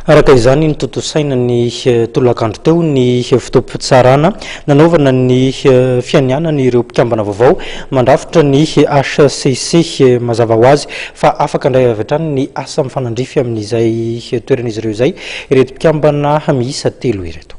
Araka izany ny totosaina ny tolakandro teo ny fitopitsarana nanaovana ny fianianana ireo mpikambana vaovao mandrafitra ny HCC mazava ho azy fa afaka indray avy hatrany ny asa mifanandrify amin'izay toeran'izy ireo izay ireto mpikambana miisa 3 ireto.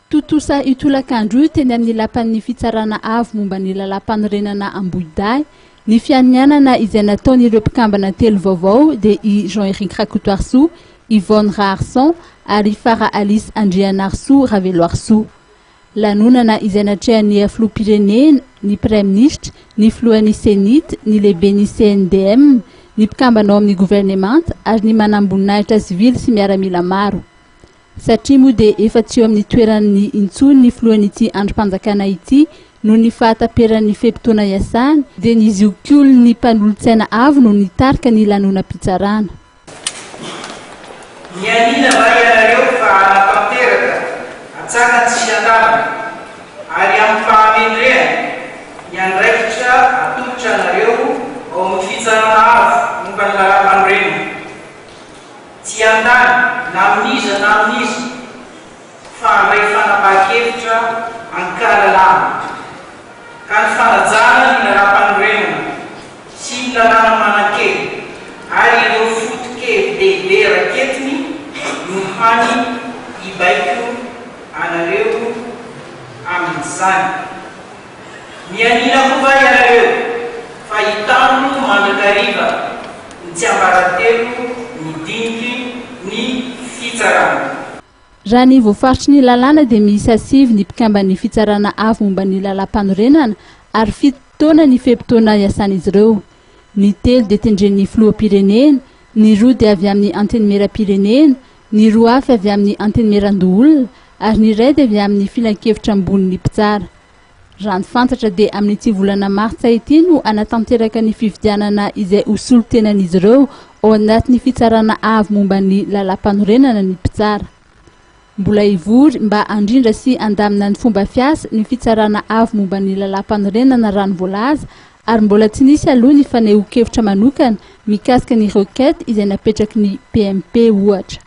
Totosa itolakandro io teny amin'ny lapan'ny fitsarana avo momba ny lalam-panorenana Ambohidahy. Ny fianianana izay nataon'ireo mpikambana 3 vaovao dia i Jean-Éric Rakotoarsoa, Yvonne Raharson ary Farah Alice Andrianarsoa Raveloarsoa. Lanonana izay natrehan'ny filoham-pirenena, ny prime-ministre, ny filohan'ny senita, ny lehiben'ny CNDM, ny mpikambana ao amin'ny gouvernemanta ary ny manam-boninahitra sivily sy miaramila maro. Satria moa dia efa tsy eo amin'ny toeran'ny intsony ny filohan'ity androm-panjakana ity no ny fahataperan'ny fe-potoana iasany dia ny ziokiolo ny mpanolo-tsaina avo no nitarika ny lanonam-pitsarana. Mianina va ianareo fa anatanteraka atsaka tsy andamana ary amin'ny fahamendrehany ny andraikitra atolotra anareo ao amin'ny fitsarana avo momba ny lalam-panorenana. Tsy andany na amin'iza na amin'iza fa handray fanapahan-kevitra ankalalana ka ny fanajana ny lalam-panorenana sy ny lalàna manan-kely ary ireo foto-kely lehibe raketiny no hany ibaiko anareo amin'izany. Mianina koa va ianareo fa hitano mandrakariva ny tsy ambaratelo ny diniky ny fitsarana. Raha ny voafaritry ny lalàna dia miisa 5 ny mpikambany fitsarana avo momba ny lalam-panorenana ary 7 taona ny fe-potoana iasan'izy ireo. Ny 3 dia tendren'ny filoham-pirenena, ny 2 dia avy amin'ny antenimieram-pirenena, ny 2 hafa avy amin'ny antenimieran-doholona ary ny 1 dia avy amin'ny filan-kevitra amboniny mpitsara. Raha ny fantatra dia amin'ity volana martsa ity no anatanteraka ny fifidianana izay hosolo tenan'izy ireo ao anatin'ny fitsarana avo momba ny lalam-panorenana ny mpitsara. Mbola ivory mba andrindra sy andamina ny fomba fiasa ny fitsarana avo momba ny lalam-panorenana raha ny voalaza ary mbola tsy nisy aloha ny fanehoan-kevitra manokana mikasika ny requête izay napetraky ny PMP ohatra.